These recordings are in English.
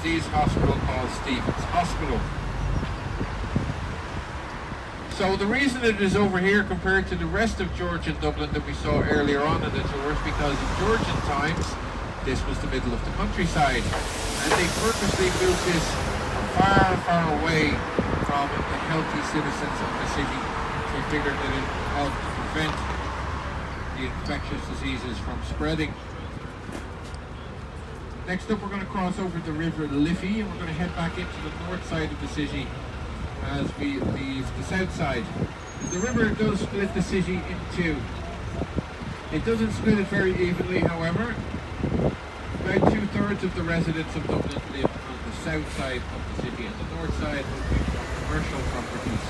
disease hospital called Stephen's Hospital. So the reason it is over here compared to the rest of Georgian Dublin that we saw earlier on in the tour is because in Georgian times this was the middle of the countryside, and they purposely built this far, far away from the healthy citizens of the city. They figured that it helped to prevent the infectious diseases from spreading. Next up, we're going to cross over the River Liffey, and we're going to head back into the north side of the city as we leave the south side. The river does split the city in two. It doesn't split it very evenly, however. About 2/3 of the residents of Dublin live on the south side of the city, and the north side would be commercial properties.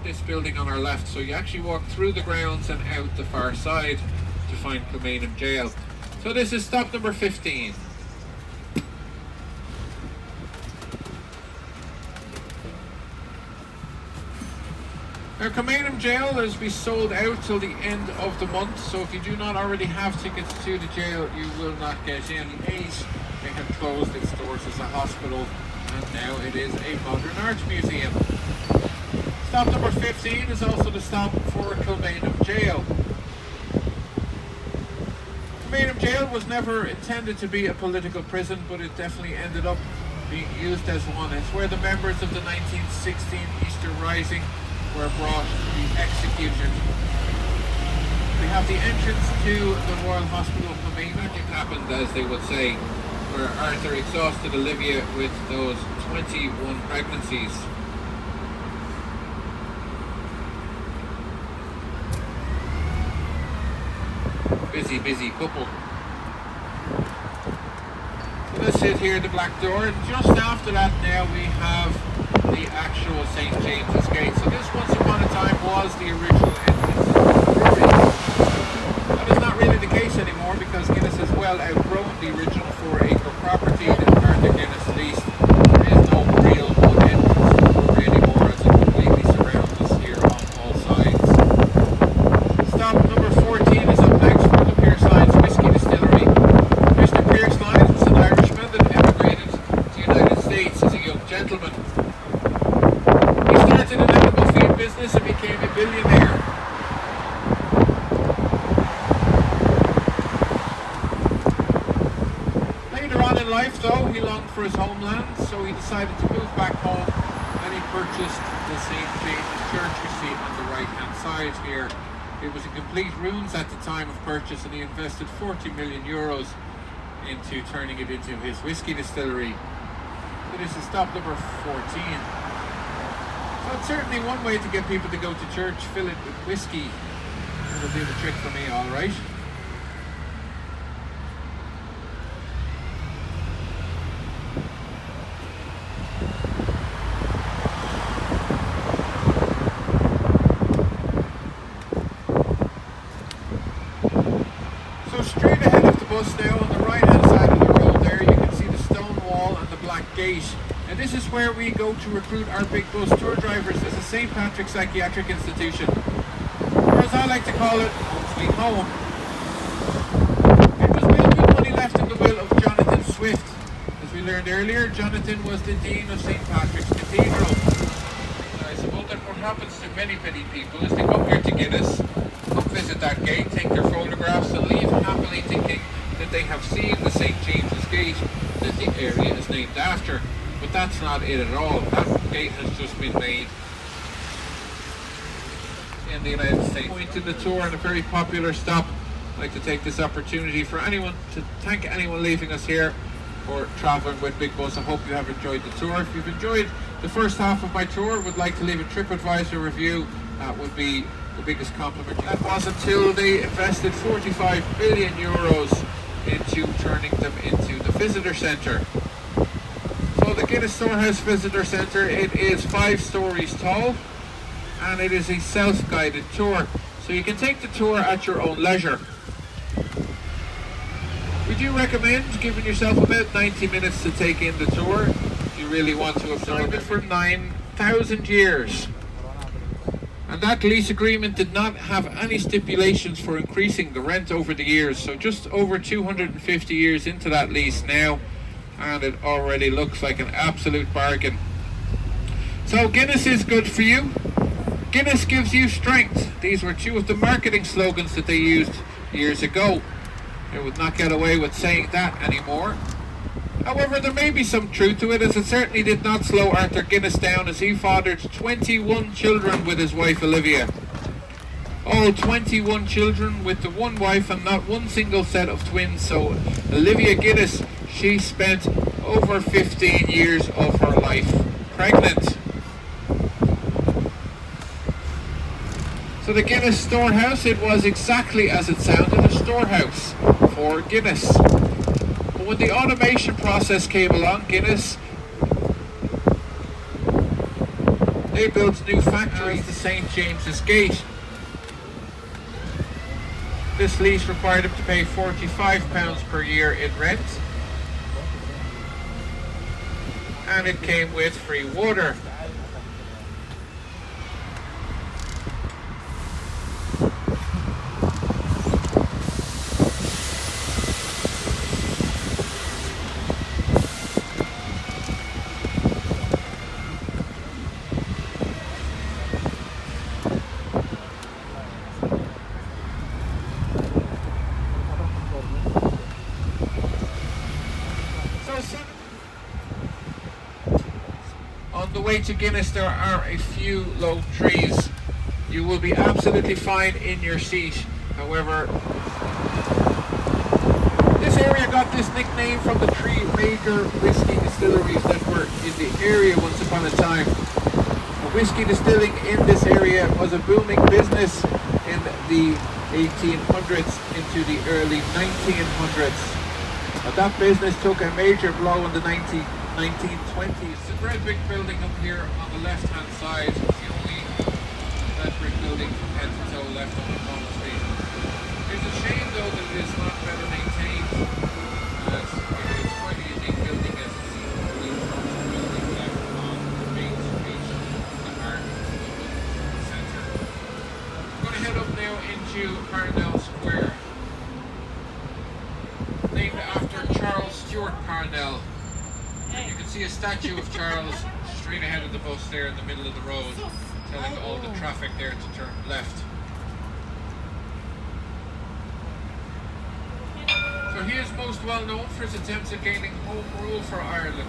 This building on our left, so you actually walk through the grounds and out the far side to find Kilmainham Jail. So this is stop number 15. Now Kilmainham Jail is to be sold out till the end of the month, so if you do not already have tickets to the jail, you will not get in. They have closed its doors as a hospital, and now it is a modern art museum. Stop number 15 is also the stop for Kilmainham Jail. Kilmainham Jail was never intended to be a political prison, but it definitely ended up being used as one. It's where the members of the 1916 Easter Rising were brought to be executed. We have the entrance to the Royal Hospital of Kilmainham. It happened, as they would say, where Arthur exhausted Olivia with those 21 pregnancies. Busy couple. So let's sit here at the black door, and just after that now we have the actual St. James's Gate. So this once upon a time was the original entrance to the brewery. That is not really the case anymore because Guinness has well outgrown the original 4-acre property that Arthur Guinness leased. There is no real wood entrance to the brewery anymore as it completely surrounds us here on all sides. Stop number 14 is up next. Gentleman. He started an animal feed business and became a billionaire. Later on in life, though, he longed for his homeland, so he decided to move back home, and he purchased the St. James's Church you see on the right-hand side here. It was in complete ruins at the time of purchase, and he invested 40 million euros into turning it into his whiskey distillery. This is stop number 14. So it's certainly one way to get people to go to church, fill it with whiskey. It'll do the trick for me, alright. So straight ahead of the bus now, on the right hand side of the road there, you can see the stone wall and the black gate. And this is where we go to recruit our Bigbus tour drivers as a St. Patrick's Psychiatric Institution. Or as I like to call it, home sweet home. It was built with money left in the will of Jonathan Swift. As we learned earlier, Jonathan was the Dean of St. Patrick's Cathedral. And I suppose that what happens to many people is they come here to Guinness, come visit that gate, take their photographs and leave happily thinking that they have seen the St. James's Gate that the area is named after. But that's not it at all. That gate has just been made in the United States. Point in the tour and a very popular stop. I'd like to take this opportunity for anyone to thank anyone leaving us here for traveling with Bigbus. I hope you have enjoyed the tour. If you've enjoyed the first half of my tour, would like to leave a TripAdvisor review, that would be the biggest compliment. That was until they invested 45 billion euros into turning them into the visitor centre. So the Guinness Storehouse Visitor Centre, it is 5 stories tall, and it is a self-guided tour. So you can take the tour at your own leisure. We do recommend giving yourself about 90 minutes to take in the tour if you really want to absorb it for 9,000 years. And that lease agreement did not have any stipulations for increasing the rent over the years. So just over 250 years into that lease now, and it already looks like an absolute bargain. So Guinness is good for you. Guinness gives you strength. These were 2 of the marketing slogans that they used years ago. They would not get away with saying that anymore. However, there may be some truth to it, as it certainly did not slow Arthur Guinness down, as he fathered 21 children with his wife Olivia. All 21 children with the one wife and not one single set of twins. So Olivia Guinness, she spent over 15 years of her life pregnant. So the Guinness Storehouse, it was exactly as it sounded, a storehouse for Guinness. But when the automation process came along, Guinness, they built new factories to St. James's Gate. This lease required them to pay £45 per year in rent, and it came with free water. On the way to Guinness, there are a few low trees. You will be absolutely fine in your seat. However, this area got this nickname from the 3 major whiskey distilleries that were in the area once upon a time. Whiskey distilling in this area was a booming business in the 1800s into the early 1900s. But that business took a major blow in the 1920s. It's a very big building up here on the left hand side. It's the only that brick building from head to toe left on the Pond Street. It's a shame though that it is not better maintained, as it's quite a unique building, as it's the only building left on the main street in the heart of the centre. I'm going to head up now into Parnell Square, named after Charles Stuart Parnell. And you can see a statue of Charles straight ahead of the bus there in the middle of the road, telling all the traffic there to turn left. So he is most well known for his attempts at gaining home rule for Ireland.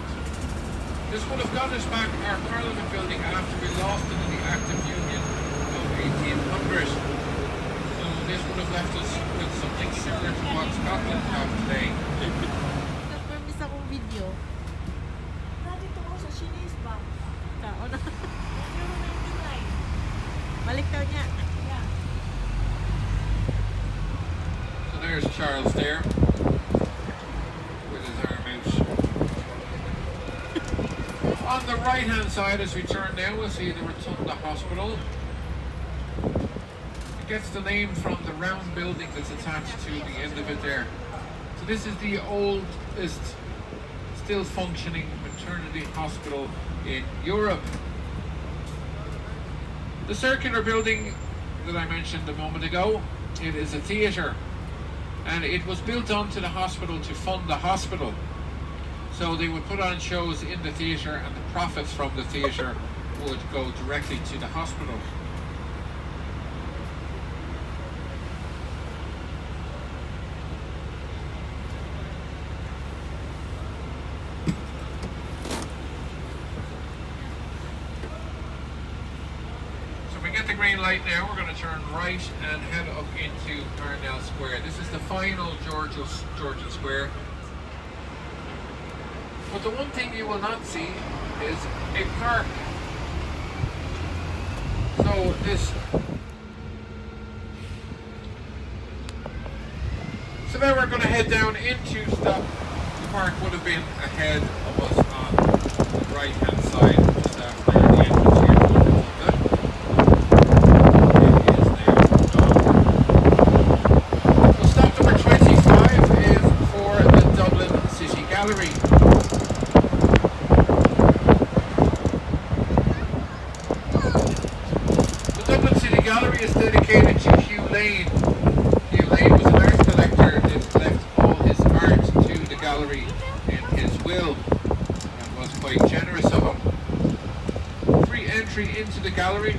This would have got us back our Parliament building after we lost it in the Act of Union of 1800. So this would have left us with something similar to what Scotland have today. Nag-permis akong video. Dito ko sa Chinese ba? Kao na. 99. Balik daw niya. Yeah. So there's Charles there, with his arm out. On the right hand side, as we turn now, we'll see the Rotunda Hospital. It gets the name from the round building that's attached to the end of it there. So this is the oldest still functioning maternity hospital in Europe. The circular building that I mentioned a moment ago, it is a theatre, and it was built onto the hospital to fund the hospital. So they would put on shows in the theatre, and the profits from the theatre would go directly to the hospital. The green light now, we're going to turn right and head up into Parnell Square. This is the final Georgian Square. But the one thing you will not see is a park. So So now we're going to head down into stop. The park would have been ahead of us on the right hand side, just after the entrance here to It is now gone. So stop number 25 is for the Dublin City Gallery. The Dublin City Gallery is dedicated to Hugh Lane. Hugh Lane was an art collector that left all his art to the gallery in his will and was quite generous of him. Free entry into the gallery.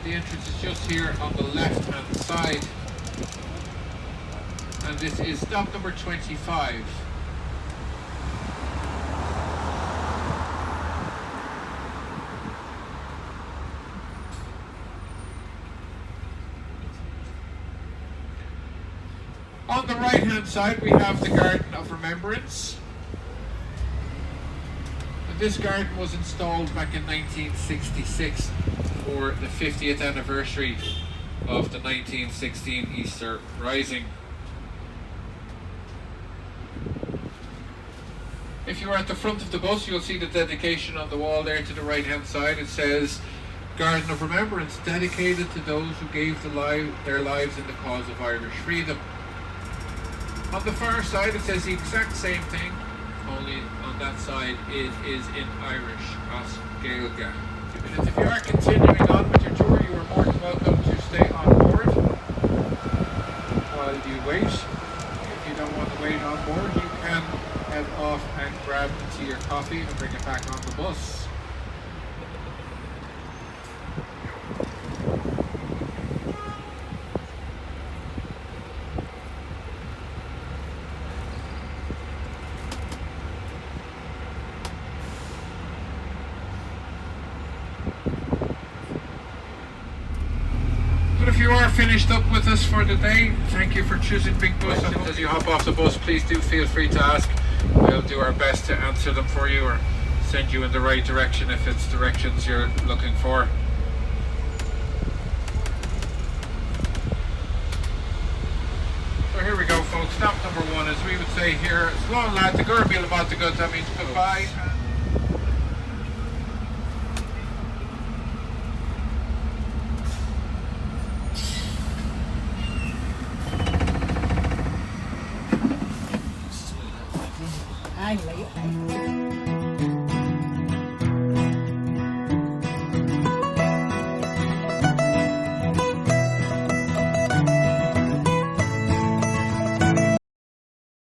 The entrance is just here on the left hand side. And this is stop number 25. On the right hand side we have the Garden of Remembrance. And this garden was installed back in 1966 for the 50th anniversary of the 1916 Easter Rising. If you are at the front of the bus, you'll see the dedication on the wall there to the right hand side. It says Garden of Remembrance, dedicated to those who gave their lives in the cause of Irish freedom. On the far side it says the exact same thing, only on that side it is in Irish, As Gaeilge. If you are continuing on with your tour, you are more than welcome to stay on board while you wait. If you don't want to wait on board, you can head off and grab tea or coffee and bring it back on the bus. But if you are finished up with us for the day, thank you for choosing Bigbus. As you hop off the bus, please do feel free to ask. We'll do our best to answer them for you or send you in the right direction if it's directions you're looking for. So here we go, folks. Stop number 1, as we would say here, Slán lad, the Gurbil about the good, that means goodbye. Ay, layo.